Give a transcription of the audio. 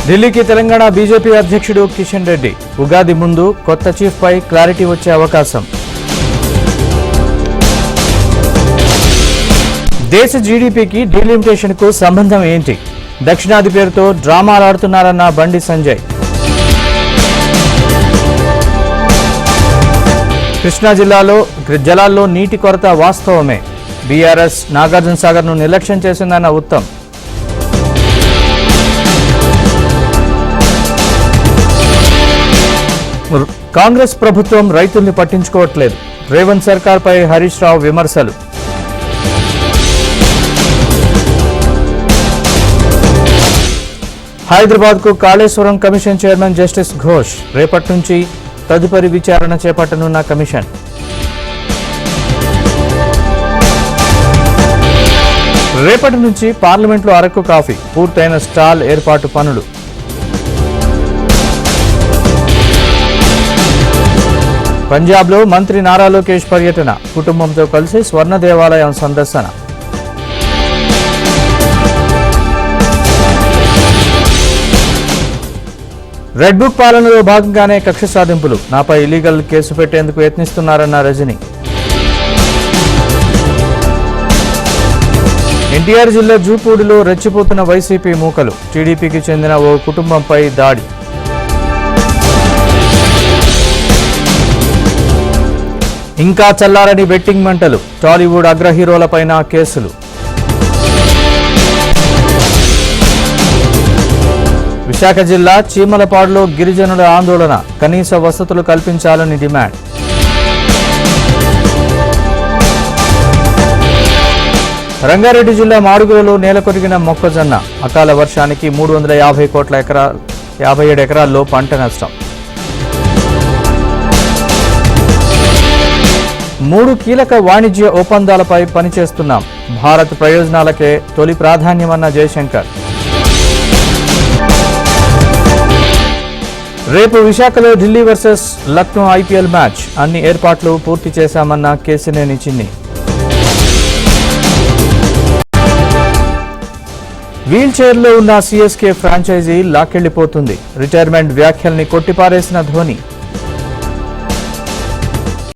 ఢిల్లీకి తెలంగాణ బీజేపీ అధ్యక్షుడు కిషన్ రెడ్డి. ఉగాది ముందు కొత్త చీఫ్ పై క్లారిటీ వచ్చే అవకాశం. దేశ జీడీపీకి డీలిమిటేషన్ కు సంబంధం ఏంటి? దక్షిణాది పేరుతో డ్రామాలాడుతున్నారన్న బండి సంజయ్. కృష్ణా జిల్లాలో జలాల్లో నీటి కొరత వాస్తవమే. బీఆర్ఎస్ నాగార్జునసాగర్ను నిర్లక్ష్యం చేసిందన్న ఉత్తమ్. కాంగ్రెస్ ప్రభుత్వం రైతుల్ని పట్టించుకోవట్లేదు. రేవంత్ సర్కార్పై హరీష్ రావు విమర్శలు. హైదరాబాద్కు Kaleshwaram commission chairman justice Ghosh. రేపటి నుంచి తదుపరి విచారణ చేపట్టనున్న కమిషన్. రేపటి నుంచి పార్లమెంట్లో అరకు కాఫీ. పూర్తయిన స్టాల్ ఏర్పాటు పనులు. పంజాబ్లో మంత్రి నారా లోకేష్ పర్యటన. కుటుంబంతో కలిసి స్వర్ణ దేవాలయం సందర్శన. రెడ్ బుక్ పాలనలో భాగంగానే కక్ష సాధింపులు. నాపై ఇల్లీగల్ కేసు పెట్టేందుకు యత్నిస్తున్నారన్న రజని. ఎన్టీఆర్ జిల్లా జూపూడిలో రెచ్చిపోతున్న వైసీపీ మూకలు. టీడీపీకి చెందిన ఓ కుటుంబంపై దాడి. ఇంకా చల్లారని బెట్టింగ్ మంటలు. టాలీవుడ్ అగ్ర హీరోలపైన కేసులు. విశాఖ జిల్లా చీమలపాడులో గిరిజనుల ఆందోళన. కనీస వసతులు కల్పించాలని డిమాండ్. రంగారెడ్డి జిల్లా మాడుగులలో నేలకొరిగిన మొక్కజొన్న. అకాల వర్షానికి 357 ఎకరాల్లో పంట నష్టం. 3 కీలక వాణిజ్య ఒప్పందాలపై పనిచేస్తున్నాం. భారత్ ప్రయోజనాలకే తొలి ప్రాధాన్యమన్న జయశంకర్. రేపు విశాఖలో Delhi versus Lucknow IPL match. అన్ని ఏర్పాట్లు పూర్తి చేశామన్న కేసినేని చిన్ని. వీల్ చైర్లో ఉన్న సీఎస్కే ఫ్రాంచైజీ లాక్కెళ్లిపోతుంది. రిటైర్మెంట్ వ్యాఖ్యల్ని కొట్టిపారేసిన ధోని.